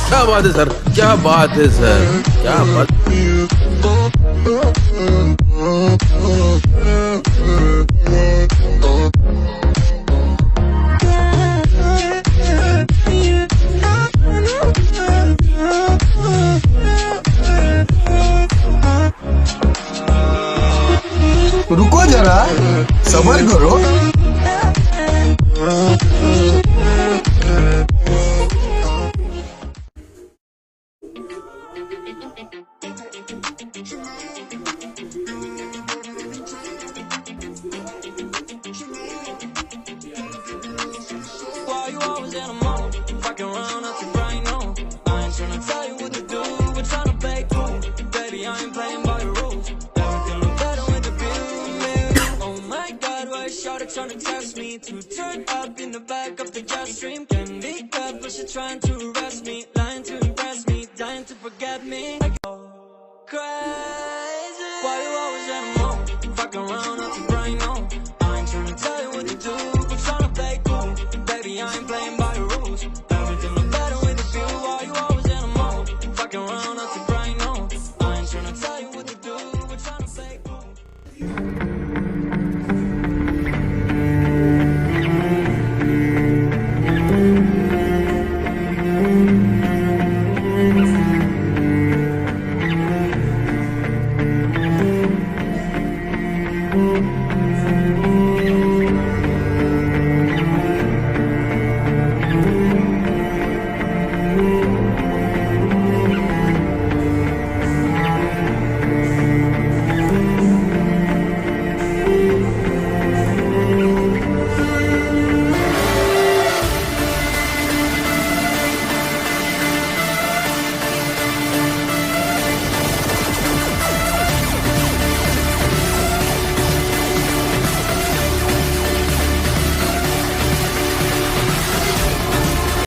क्या बात है सर, क्या बात है सर, क्या बात। रुको जरा, सब्र करो। Why you always in a mode? Fucking around at the brain, no. I ain't tryna tell you what to do, we're tryna play cool. Baby, I ain't playing by the rules. Everything look better with the view. Oh my God, why is Shawty tryna test me? To turn up in the back of the jet stream. Can be good, but she trying to arrest me. Lying to impress me, dying to forget me. I go crazy. Why you always in a mode? Fucking around